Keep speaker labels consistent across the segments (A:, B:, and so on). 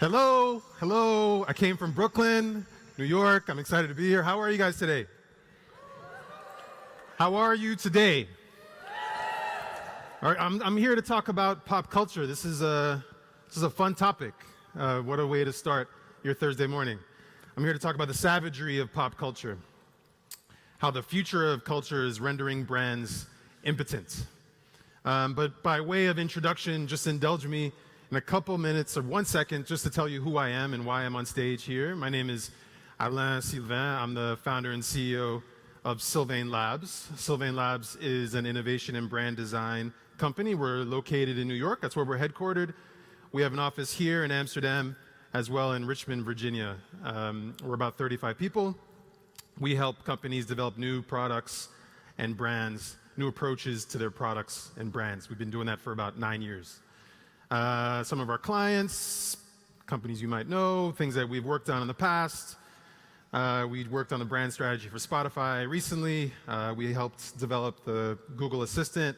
A: Hello, hello. I came from Brooklyn, New York. I'm excited to be here. How are you guys today? How are you today? All right, I'm here to talk about pop culture. This is a fun topic. What a way to start your Thursday morning. I'm here to talk about the savagery of pop culture, how the future of culture is rendering brands impotent. But by way of introduction, just indulge me in a couple minutes or 1 second just to tell you who I am and why I'm on stage here. My name is Alain Sylvain. I'm the founder and CEO of Sylvain Labs. Sylvain Labs is an innovation and brand design company. We're located in New York. That's where we're headquartered. We have an office here in Amsterdam as well in Richmond, Virginia. We're about 35 people. We help companies develop new products and brands, new approaches to their products and brands. We've been doing that for about 9 years. Some of our clients, companies you might know, things that we've worked on in the past. We worked on the brand strategy for Spotify recently. We helped develop the Google Assistant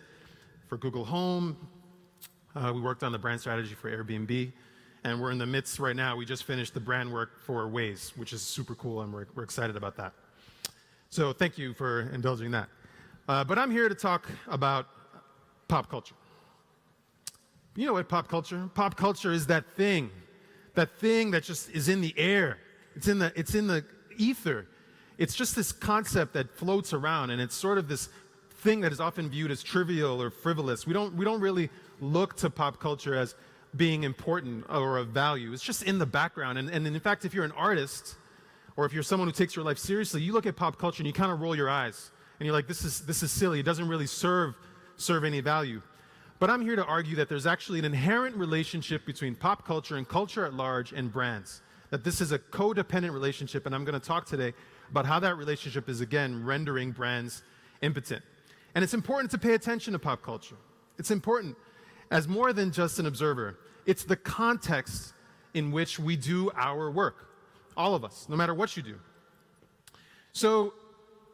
A: for Google Home. We worked on the brand strategy for Airbnb. And we're in the midst right now, we just finished the brand work for Waze, which is super cool, and we're excited about that. So thank you for indulging that. But I'm here to talk about pop culture. You know what pop culture? Pop culture is that thing that just is in the air. It's in the ether. It's just this concept that floats around, and it's sort of this thing that is often viewed as trivial or frivolous. We don't really look to pop culture as being important or of value. It's just in the background. And in fact, if you're an artist or if you're someone who takes your life seriously, you look at pop culture and you kind of roll your eyes and you're like, this is silly. It doesn't really serve any value. But I'm here to argue that there's actually an inherent relationship between pop culture and culture at large and brands. That this is a codependent relationship, and I'm going to talk today about how that relationship is, again, rendering brands impotent. And it's important to pay attention to pop culture. It's important as more than just an observer. It's the context in which we do our work. All of us, no matter what you do. So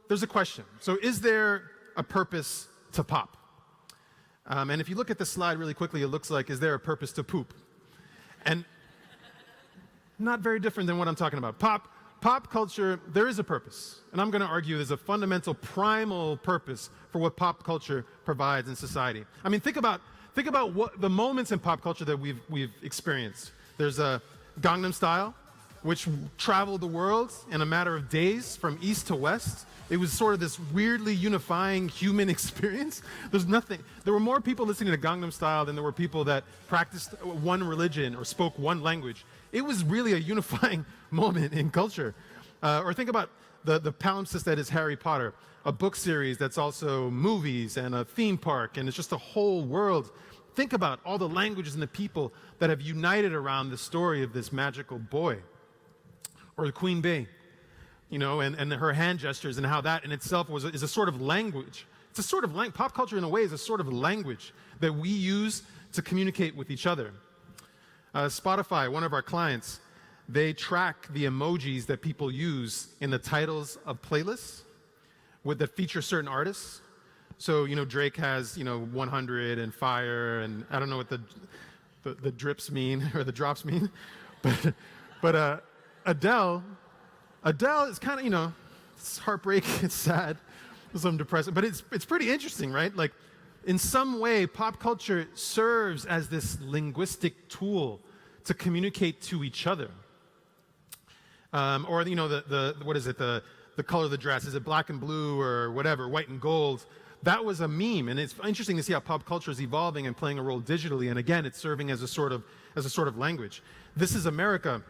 A: there's a question. So is there a purpose to pop? And if you look at the slide really quickly, it looks like, is there a purpose to poop? And not very different than what I'm talking about. Pop culture, there is a purpose. And I'm going to argue there's a fundamental, primal purpose for what pop culture provides in society. I mean, think about what the moments in pop culture that we've experienced. There's a Gangnam Style, which traveled the world in a matter of days from east to west. It was sort of this weirdly unifying human experience. There were more people listening to Gangnam Style than there were people that practiced one religion or spoke one language. It was really a unifying moment in culture. Or think about the palimpsest that is Harry Potter, a book series that's also movies and a theme park, and it's just a whole world. Think about all the languages and the people that have united around the story of this magical boy. Or the Queen Bee, you know, and her hand gestures, and how that in itself is a sort of language. It's a sort of pop culture in a way is a sort of language that we use to communicate with each other. Spotify, one of our clients, they track the emojis that people use in the titles of playlists that feature certain artists. So, you know, Drake has, 100 and Fire, and I don't know what the drips mean or the drops mean, but Adele is kind of, it's heartbreak, it's sad, some depressing, but it's pretty interesting, right? Like, in some way, pop culture serves as this linguistic tool to communicate to each other. Or, what is it, the color of the dress, is it black and blue or whatever, white and gold? That was a meme, and it's interesting to see how pop culture is evolving and playing a role digitally, and again, it's serving as a sort of language. This Is America,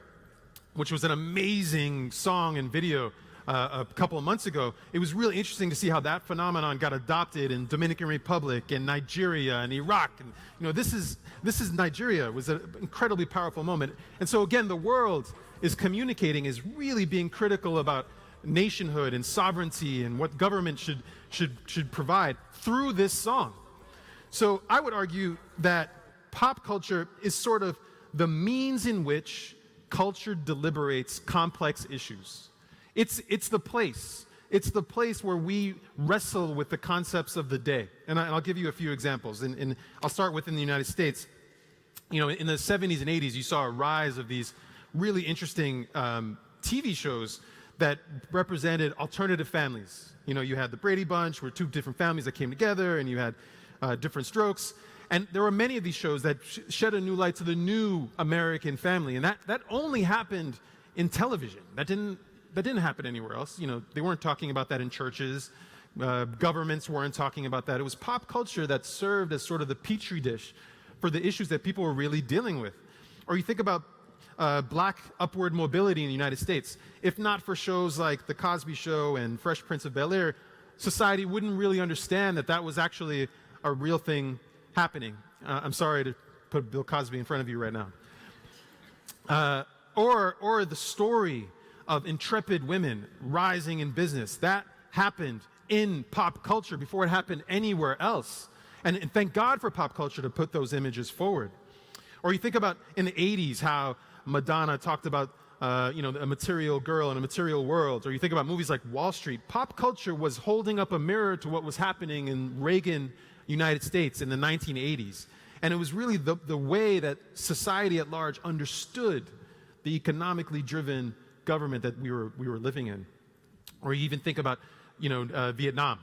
A: which was an amazing song and video a couple of months ago. It was really interesting to see how that phenomenon got adopted in Dominican Republic and Nigeria and Iraq. And this is Nigeria. It was an incredibly powerful moment. And so again, the world is communicating, is really being critical about nationhood and sovereignty and what government should provide through this song. So I would argue that pop culture is sort of the means in which culture deliberates complex issues. It's the place. It's the place where we wrestle with the concepts of the day. And I'll give you a few examples. And I'll start within the United States. in the 70s and 80s, you saw a rise of these really interesting TV shows that represented alternative families. You had the Brady Bunch, where two different families that came together, and you had different strokes. And there were many of these shows that shed a new light to the new American family. And that only happened in television. That didn't happen anywhere else. They weren't talking about that in churches. Governments weren't talking about that. It was pop culture that served as sort of the petri dish for the issues that people were really dealing with. Or you think about black upward mobility in the United States. If not for shows like The Cosby Show and Fresh Prince of Bel-Air, society wouldn't really understand that was actually a real thing happening. I'm sorry to put Bill Cosby in front of you right now. Or the story of intrepid women rising in business. That happened in pop culture before it happened anywhere else. And thank God for pop culture to put those images forward. Or you think about in the 80s how Madonna talked about a material girl in a material world. Or you think about movies like Wall Street. Pop culture was holding up a mirror to what was happening in Reagan, United States in the 1980s. And it was really the way that society at large understood the economically driven government that we were living in. Or you even think about Vietnam.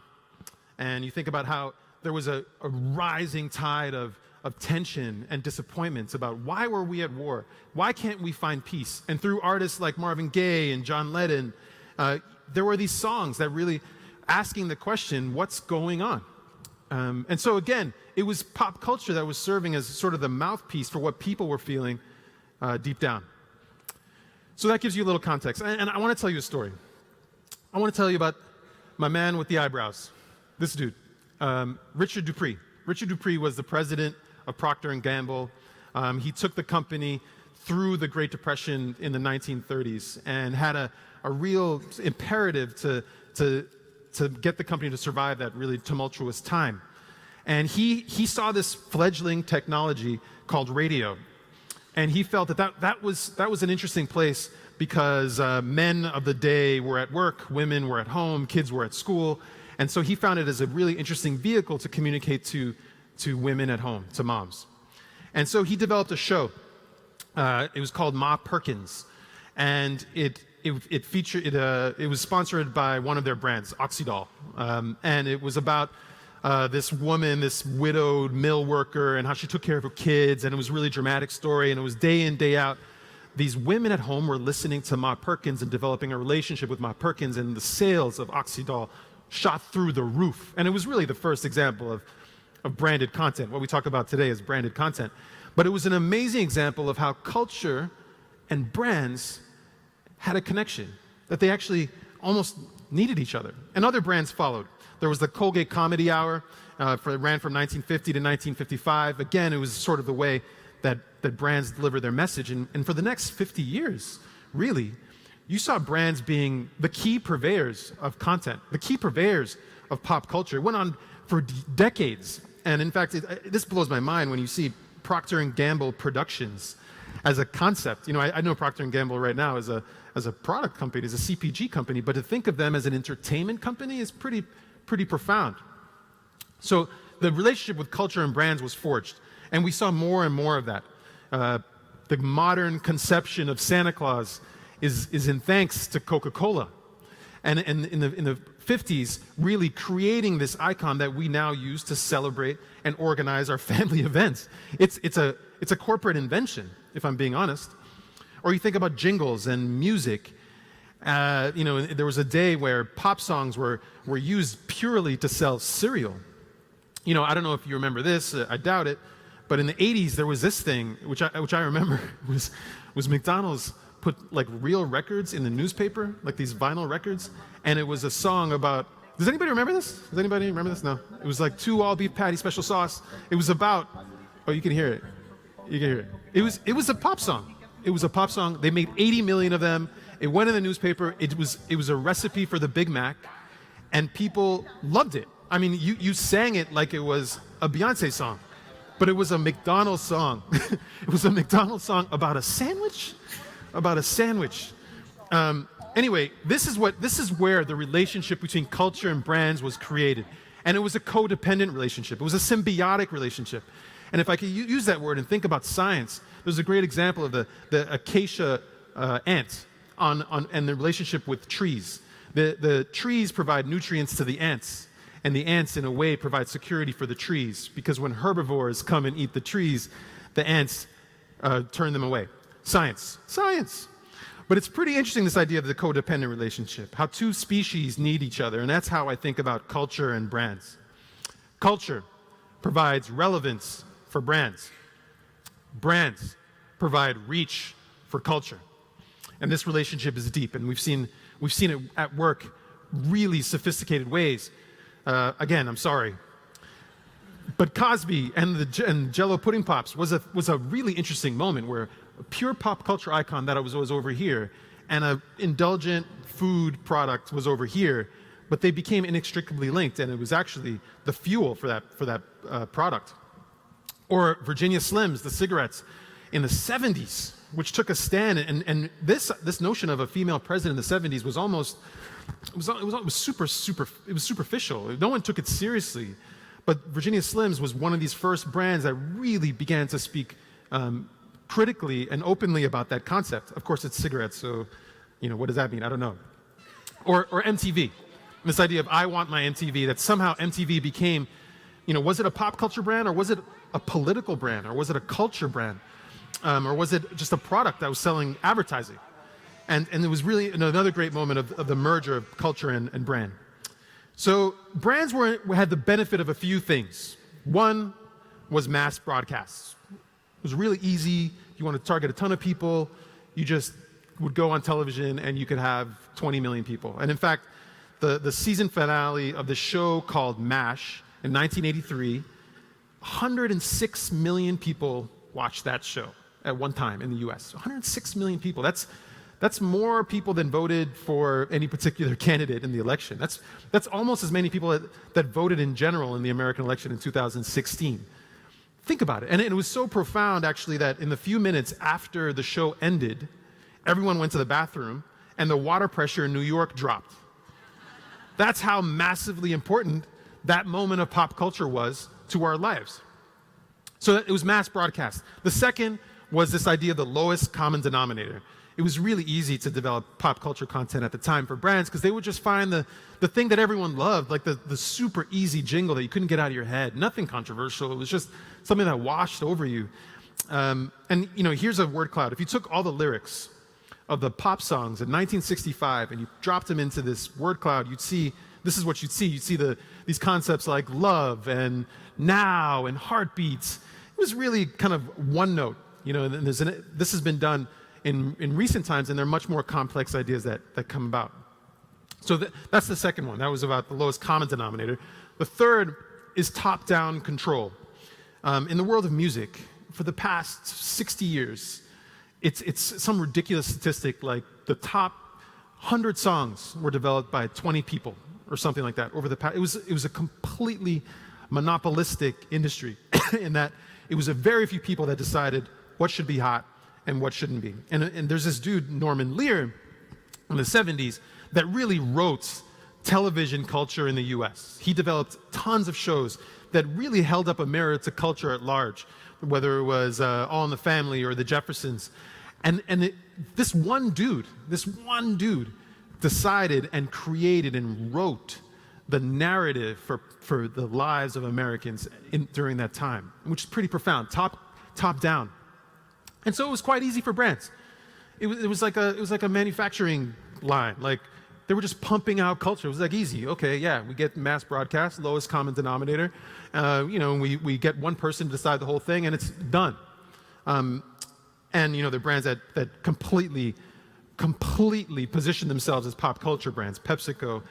A: And you think about how there was a rising tide of tension and disappointments about why were we at war? Why can't we find peace? And through artists like Marvin Gaye and John Lennon, there were these songs that really asking the question, what's going on? And so again, it was pop culture that was serving as sort of the mouthpiece for what people were feeling deep down. So that gives you a little context. And I want to tell you a story. I want to tell you about my man with the eyebrows, this dude, Richard Dupree. Richard Dupree was the president of Procter & Gamble. He took the company through the Great Depression in the 1930s and had a real imperative to get the company to survive that really tumultuous time. And he saw this fledgling technology called radio. And he felt that was an interesting place because men of the day were at work, women were at home, kids were at school. And so he found it as a really interesting vehicle to communicate to women at home, to moms. And so he developed a show. It was called Ma Perkins. And it was sponsored by one of their brands, Oxydol. And it was about this woman, this widowed mill worker, and how she took care of her kids. And it was a really dramatic story. And it was day in, day out. These women at home were listening to Ma Perkins and developing a relationship with Ma Perkins, and the sales of Oxydol shot through the roof. And it was really the first example of branded content. What we talk about today is branded content. But it was an amazing example of how culture and brands had a connection, that they actually almost needed each other. And other brands followed. There was the Colgate Comedy Hour, it ran from 1950 to 1955. Again, it was sort of the way that brands deliver their message. And for the next 50 years, really, you saw brands being the key purveyors of content, the key purveyors of pop culture. It went on for decades. And in fact, this blows my mind when you see Procter & Gamble Productions as a concept. I know Procter & Gamble right now as a product company, as a CPG company, but to think of them as an entertainment company is pretty profound. So the relationship with culture and brands was forged, and we saw more and more of that. The modern conception of Santa Claus is in thanks to Coca-Cola. And in the 50s, really creating this icon that we now use to celebrate and organize our family events. It's a corporate invention, if I'm being honest. Or you think about jingles and music. There was a day where pop songs were used purely to sell cereal. I don't know if you remember this, I doubt it, but in the 80s there was this thing, which I remember, was McDonald's put like real records in the newspaper, like these vinyl records, and it was a song about, does anybody remember this? Does anybody remember this? No. It was like 2 all-beef patty special sauce. It was about, oh, you can hear it. You can hear it. It was a pop song. It was a pop song. They made 80 million of them. It went in the newspaper. It was a recipe for the Big Mac, and people loved it. I mean, you sang it like it was a Beyonce song, but it was a McDonald's song. It was a McDonald's song about a sandwich? About a sandwich. Anyway, this is where the relationship between culture and brands was created. And it was a codependent relationship. It was a symbiotic relationship. And if I could use that word and think about science, there's a great example of the acacia ant and the relationship with trees. The trees provide nutrients to the ants, and the ants, in a way, provide security for the trees, because when herbivores come and eat the trees, the ants turn them away. Science. But it's pretty interesting, this idea of the codependent relationship, how two species need each other, and that's how I think about culture and brands. Culture provides relevance for brands. Brands provide reach for culture. And this relationship is deep, and we've seen it at work really sophisticated ways. Again, I'm sorry. But Cosby and Jell-O Pudding Pops was a really interesting moment where a pure pop culture icon that was over here and an indulgent food product was over here, but they became inextricably linked, and it was actually the fuel for that product. Or Virginia Slims, the cigarettes, in the 70s, which took a stand, and this notion of a female president in the 70s was superficial. No one took it seriously. But Virginia Slims was one of these first brands that really began to speak critically and openly about that concept. Of course, it's cigarettes, so what does that mean? I don't know. Or MTV. This idea of I want my MTV, that somehow MTV became, was it a pop culture brand, or was it a political brand, or was it a culture brand? Or was it just a product that was selling advertising? And it was really another great moment of the merger of culture and brand. So brands had the benefit of a few things. One was mass broadcasts. It was really easy. If you want to target a ton of people, you just would go on television and you could have 20 million people. And in fact, the season finale of the show called MASH in 1983, 106 million people watched that show at one time in the US. 106 million people. That's more people than voted for any particular candidate in the election. That's almost as many people that voted in general in the American election in 2016. Think about it. And it was so profound, actually, that in the few minutes after the show ended, everyone went to the bathroom and the water pressure in New York dropped. That's how massively important that moment of pop culture was to our lives. So it was mass broadcast. The second was this idea of the lowest common denominator. It was really easy to develop pop culture content at the time for brands because they would just find the thing that everyone loved, like the super easy jingle that you couldn't get out of your head. Nothing controversial. It was just something that washed over you. And here's a word cloud. If you took all the lyrics of the pop songs in 1965 and you dropped them into this word cloud, this is what you'd see. You'd see these concepts like love and now and heartbeats. It was really kind of one note. This has been done in recent times, and there are much more complex ideas that come about. So that's the second one. That was about the lowest common denominator. The third is top-down control. In the world of music, for the past 60 years, it's some ridiculous statistic like the top 100 songs were developed by 20 people or something like that over the past. It was a completely monopolistic industry in that it was a very few people that decided what should be hot and what shouldn't be. And there's this dude, Norman Lear, in the 70s, that really wrote television culture in the US. He developed tons of shows that really held up a mirror to culture at large, whether it was All in the Family or The Jeffersons. This one dude decided and created and wrote the narrative for the lives of Americans during that time, which is pretty profound, top down. And so it was quite easy for brands. It was like a manufacturing line. Like they were just pumping out culture. It was like easy. Okay, yeah, we get mass broadcast, lowest common denominator. We get one person to decide the whole thing, and it's done. And the brands that completely position themselves as pop culture brands. PepsiCo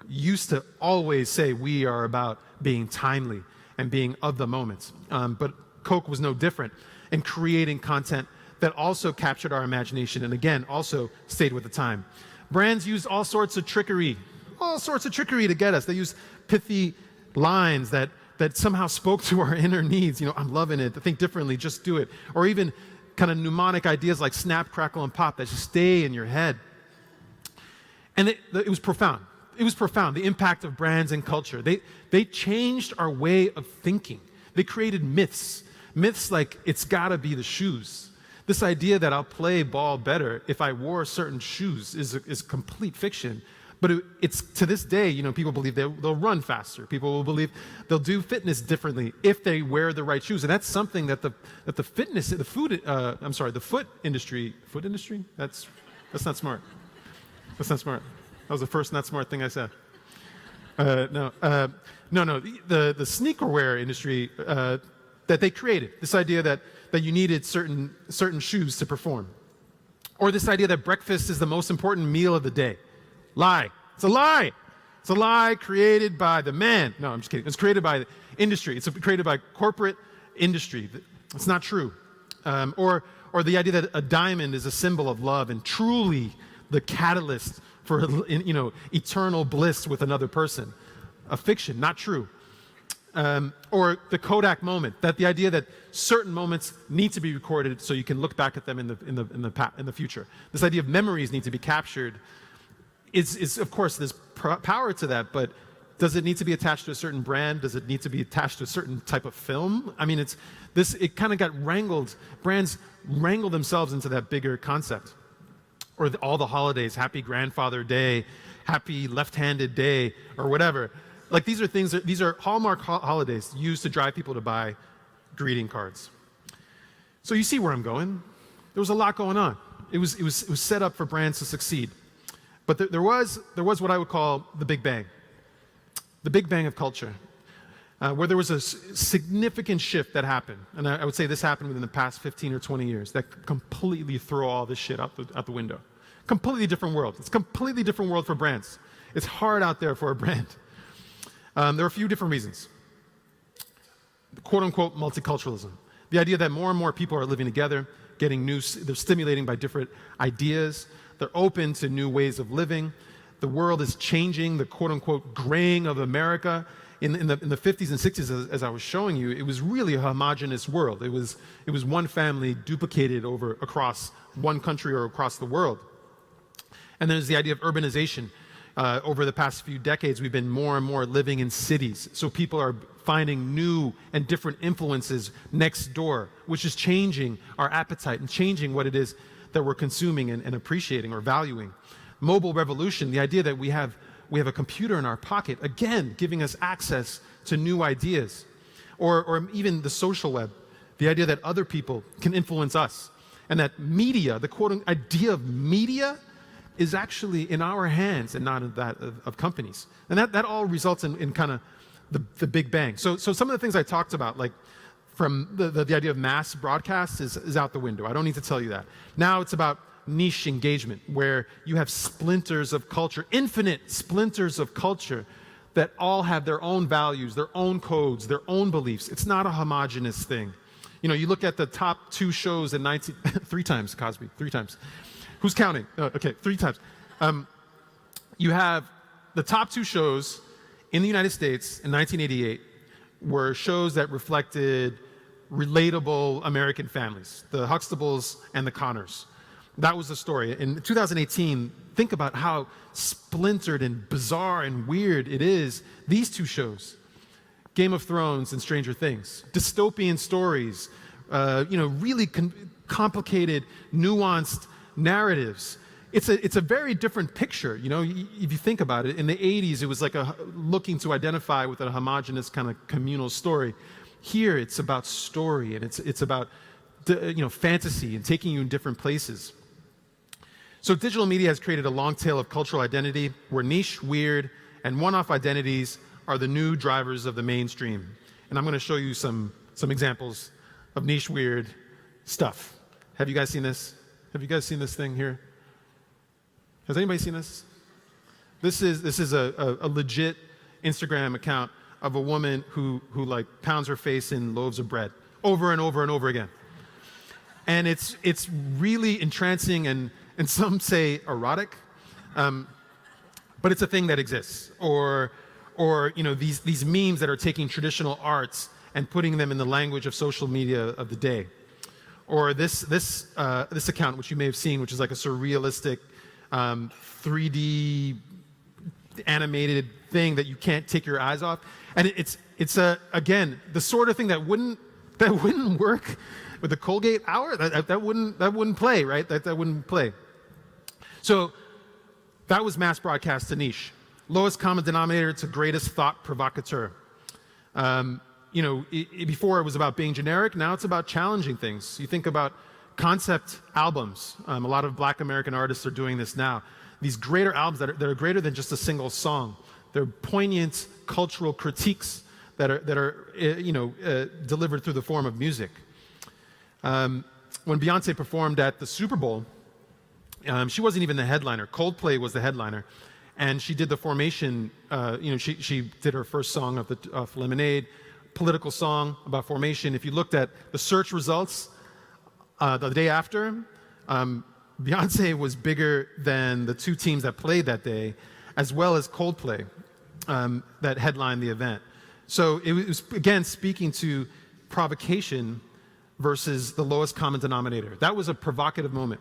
A: used to always say we are about being timely and being of the moment. But Coke was no different in creating content that also captured our imagination and again also stayed with the time. Brands used all sorts of trickery to get us. They used pithy lines that somehow spoke to our inner needs. I'm loving it, think differently, just do it. Or even kind of mnemonic ideas like snap, crackle, and pop that just stay in your head. And it was profound. It was profound, the impact of brands and culture. They changed our way of thinking. They created myths Myths like it's gotta be the shoes. This idea that I'll play ball better if I wore certain shoes is complete fiction. But it's to this day, people believe they'll run faster. People will believe they'll do fitness differently if they wear the right shoes. And that's something that the foot industry, that's not smart. That's not smart. That was the first not smart thing I said. No. The sneaker wear industry that they created, this idea that you needed certain shoes to perform. Or this idea that breakfast is the most important meal of the day. Lie. It's a lie. It's a lie created by the man. No, I'm just kidding. It's created by the industry. It's created by corporate industry. It's not true. Or the idea that a diamond is a symbol of love and truly the catalyst for eternal bliss with another person. A fiction, not true. Or the Kodak moment, that the idea that certain moments need to be recorded so you can look back at them in the future. This idea of memories need to be captured. Is of course there's power to that, but does it need to be attached to a certain brand? Does it need to be attached to a certain type of film? I mean, it kind of got wrangled. Brands wrangle themselves into that bigger concept. Or all the holidays, Happy Grandfather Day, Happy Left-Handed Day, or whatever. Like these are Hallmark holidays used to drive people to buy greeting cards. So you see where I'm going. There was a lot going on. It was set up for brands to succeed. But there was what I would call the Big Bang. The Big Bang of culture, where there was a significant shift that happened. And I would say this happened within the past 15 or 20 years that completely threw all this shit out the window. Completely different world. It's a completely different world for brands. It's hard out there for a brand. There are a few different reasons. Quote-unquote multiculturalism. The idea that more and more people are living together, they're stimulating by different ideas. They're open to new ways of living. The world is changing, the quote-unquote graying of America. In the 50s and 60s, as I was showing you, it was really a homogenous world. It was one family duplicated across one country or across the world. And there's the idea of urbanization. Over the past few decades, we've been more and more living in cities. So people are finding new and different influences next door, which is changing our appetite and changing what it is that we're consuming and appreciating or valuing. Mobile revolution, the idea that we have a computer in our pocket, again, giving us access to new ideas. Or even the social web, the idea that other people can influence us. And that media, the quote idea of media, is actually in our hands and not in that of companies. And that all results in kind of the Big Bang. So some of the things I talked about, like from the idea of mass broadcast is out the window. I don't need to tell you that. Now it's about niche engagement, where you have splinters of culture, infinite splinters of culture that all have their own values, their own codes, their own beliefs. It's not a homogenous thing. You look at the top 2 shows in 3 times, Cosby, 3 times. Who's counting? Okay, 3 times. You have the top 2 shows in the United States in 1988 were shows that reflected relatable American families, the Huxtables and the Connors. That was the story. In 2018, think about how splintered and bizarre and weird it is, these 2 shows, Game of Thrones and Stranger Things, dystopian stories, really complicated, nuanced narratives. It's a very different picture. If you think about it, in the 80s, it was like looking to identify with a homogenous kind of communal story. Here, it's about story, and it's about fantasy and taking you in different places. So digital media has created a long tail of cultural identity where niche, weird, and one-off identities are the new drivers of the mainstream. And I'm going to show you some examples of niche, weird stuff. Have you guys seen this? Have you guys seen this thing here? Has anybody seen this? This is a legit Instagram account of a woman who like pounds her face in loaves of bread over and over and over again. And it's really entrancing and some say erotic, but it's a thing that exists. Or these memes that are taking traditional arts and putting them in the language of social media of the day. Or this account, which you may have seen, which is like a surrealistic 3D animated thing that you can't take your eyes off. And it's again, the sort of thing that wouldn't That wouldn't work with the Colgate hour. That wouldn't play, right? That wouldn't play. So that was mass broadcast to niche. Lowest common denominator to greatest thought provocateur. Before it was about being generic. Now it's about challenging things. You think about concept albums. A lot of Black American artists are doing this now. These greater albums that are greater than just a single song. They're poignant cultural critiques that are delivered through the form of music. When Beyonce performed at the Super Bowl, she wasn't even the headliner. Coldplay was the headliner, and she did the formation. She did her first song of Lemonade, political song about formation. If you looked at the search results the day after, Beyonce was bigger than the two teams that played that day, as well as Coldplay that headlined the event. So it was, again, speaking to provocation versus the lowest common denominator. That was a provocative moment.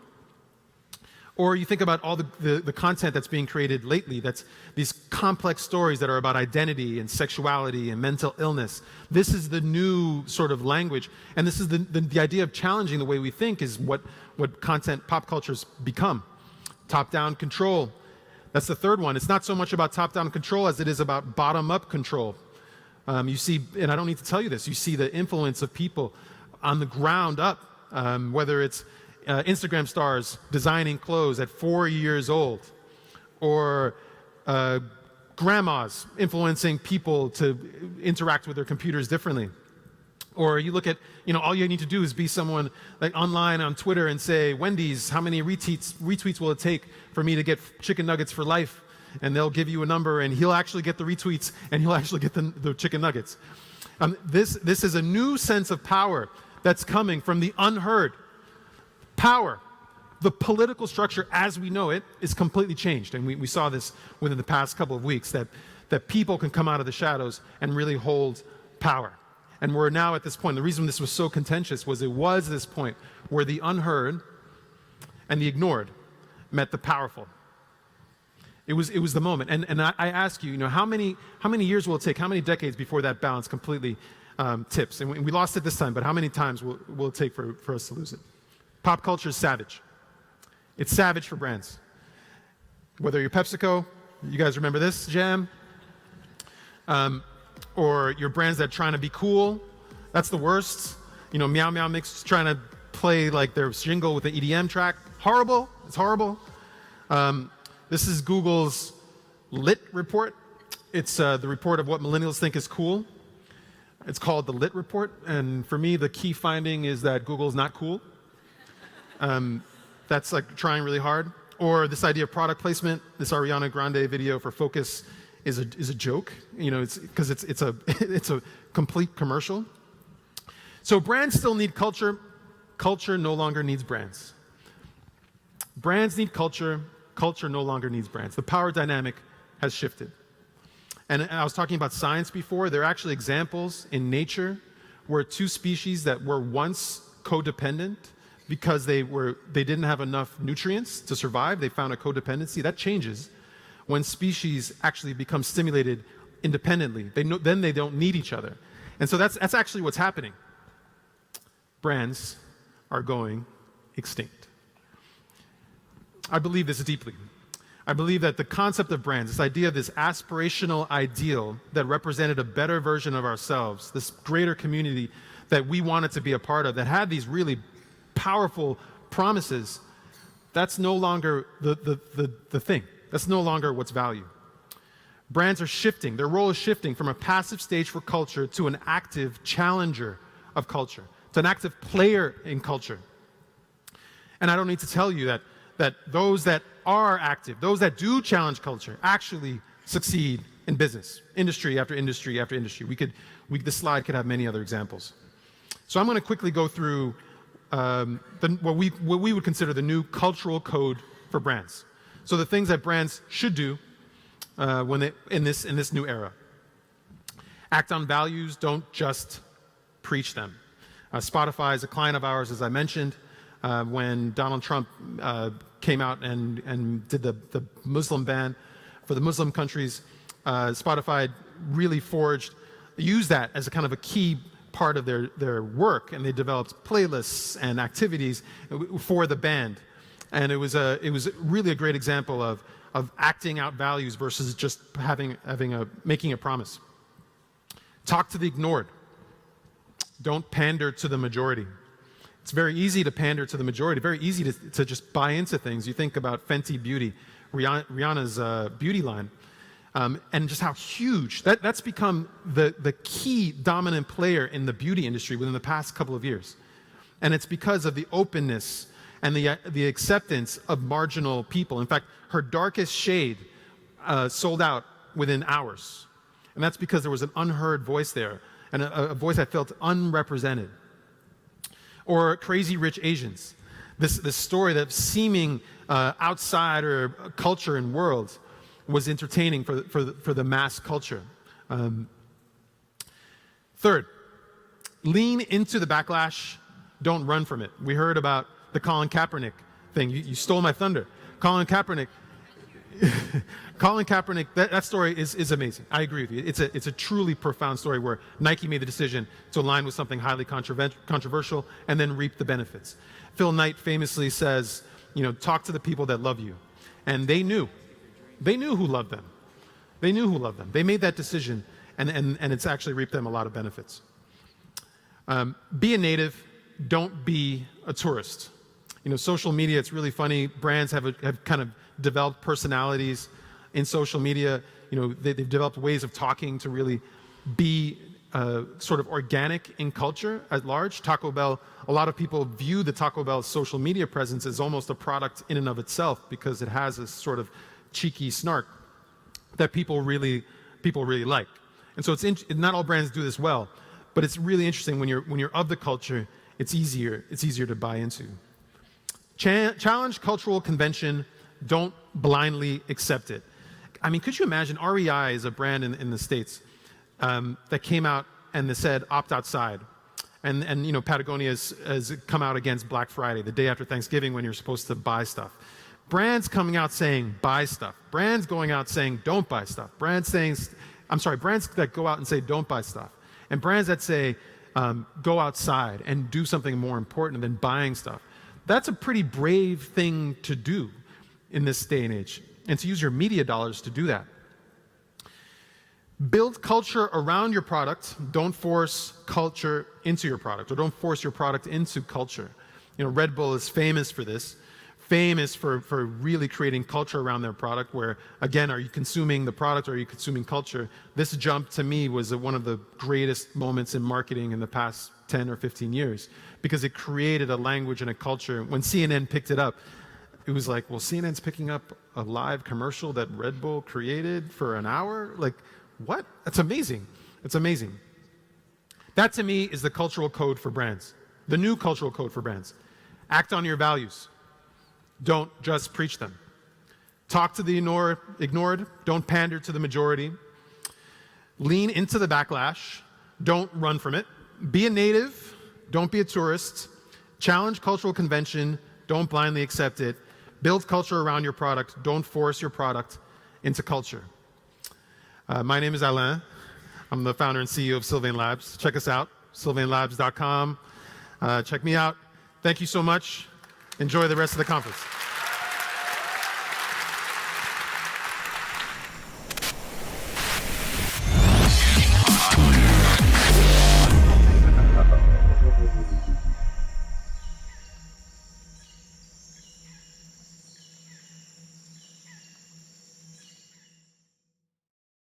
A: Or you think about all the content that's being created lately, that's these complex stories that are about identity and sexuality and mental illness. This is the new sort of language, and this is the idea of challenging the way we think is what content pop culture's become. Top-down control. That's the third one. It's not so much about top-down control as it is about bottom-up control. You see, and I don't need to tell you this, you see the influence of people on the ground up, whether it's Instagram stars designing clothes at 4 years old, or grandmas influencing people to interact with their computers differently. Or you look at, all you need to do is be someone like online on Twitter and say, Wendy's, how many retweets will it take for me to get chicken nuggets for life? And they'll give you a number, and he'll actually get the retweets, and he'll actually get the chicken nuggets. This is a new sense of power that's coming from the unheard. Power, the political structure as we know it, is completely changed. And we saw this within the past couple of weeks, that people can come out of the shadows and really hold power. And we're now at this point. The reason this was so contentious was it was this point where the unheard and the ignored met the powerful. It was the moment. And I ask you, how many years will it take, how many decades before that balance completely tips? And we lost it this time, but how many times will it take for us to lose it? Pop culture is savage. It's savage for brands. Whether you're PepsiCo, you guys remember this jam? Or your brands that are trying to be cool, that's the worst. Meow Meow Mix trying to play like their jingle with the EDM track. Horrible, it's horrible. This is Google's Lit report. It's the report of what millennials think is cool. It's called the Lit report, and for me, the key finding is that Google's not cool. That's like trying really hard. Or this idea of product placement, this Ariana Grande video for Focus is a joke, it's because it's a complete commercial. So brands still need culture. Culture no longer needs brands. Brands need culture. Culture no longer needs brands. The power dynamic has shifted. And I was talking about science before. There are actually examples in nature where two species that were once codependent because they didn't have enough nutrients to survive, they found a codependency. That changes when species actually become stimulated independently. Then they don't need each other. And so that's actually what's happening. Brands are going extinct. I believe this deeply. I believe that the concept of brands, this idea of this aspirational ideal that represented a better version of ourselves, this greater community that we wanted to be a part of, that had these really powerful promises, that's no longer the thing. That's no longer what's valued. Brands are shifting. Their role is shifting from a passive stage for culture to an active challenger of culture, to an active player in culture. And I don't need to tell you that those that are active, those that do challenge culture, actually succeed in business, industry after industry after industry. This slide could have many other examples. So I'm going to quickly go through what we would consider the new cultural code for brands. So the things that brands should do in this new era. Act on values, don't just preach them. Spotify is a client of ours, as I mentioned. When Donald Trump came out and did the Muslim ban for the Muslim countries, Spotify really used that as a kind of a key part of their work, and they developed playlists and activities for the band. And it was really a great example of acting out values versus just making a promise. Talk to the ignored. Don't pander to the majority. It's very easy to pander to the majority, very easy to just buy into things. You think about Fenty Beauty, Rihanna's beauty line, and just how huge. That's become the key dominant player in the beauty industry within the past couple of years. And it's because of the openness and the acceptance of marginal people. In fact, her darkest shade sold out within hours. And that's because there was an unheard voice there, and a voice I felt unrepresented. Or Crazy Rich Asians, this story that seeming outsider culture and world was entertaining for the mass culture. Third, lean into the backlash, don't run from it. We heard about the Colin Kaepernick thing. You stole my thunder. Colin Kaepernick. Colin Kaepernick, that story is amazing. I agree with you. It's a truly profound story where Nike made the decision to align with something highly controversial and then reap the benefits. Phil Knight famously says, talk to the people that love you. And they knew who loved them. They knew who loved them. They made that decision, and it's actually reaped them a lot of benefits. Be a native. Don't be a tourist. Social media, it's really funny. Brands have kind of developed personalities in social media. They've developed ways of talking to really be sort of organic in culture at large. Taco Bell, a lot of people view the Taco Bell social media presence as almost a product in and of itself because it has this sort of cheeky snark that people really like. And so not all brands do this well, but it's really interesting when you're of the culture. It's easier to buy into. Challenge cultural convention. Don't blindly accept it. I mean, could you imagine? REI is a brand in the States that came out and they said opt outside, and Patagonia has come out against Black Friday, the day after Thanksgiving when you're supposed to buy stuff. Brands coming out saying buy stuff. Brands going out saying don't buy stuff. Brands that go out and say don't buy stuff, and brands that say go outside and do something more important than buying stuff. That's a pretty brave thing to do in this day and age, and to use your media dollars to do that. Build culture around your product. Don't force culture into your product, or don't force your product into culture. Red Bull is famous for this, famous for really creating culture around their product where, again, are you consuming the product or are you consuming culture? This jump to me was one of the greatest moments in marketing in the past 10 or 15 years because it created a language and a culture. When CNN picked it up, it was like, well, CNN's picking up a live commercial that Red Bull created for an hour? Like, what? That's amazing. It's amazing. That to me is the cultural code for brands, the new cultural code for brands. Act on your values. Don't just preach them. Talk to the ignored. Don't pander to the majority. Lean into the backlash. Don't run from it. Be a native. Don't be a tourist. Challenge cultural convention. Don't blindly accept it. Build culture around your product. Don't force your product into culture. My name is Alain. I'm the founder and CEO of Sylvain Labs. Check us out, sylvainlabs.com. Check me out. Thank you so much. Enjoy the rest of the conference.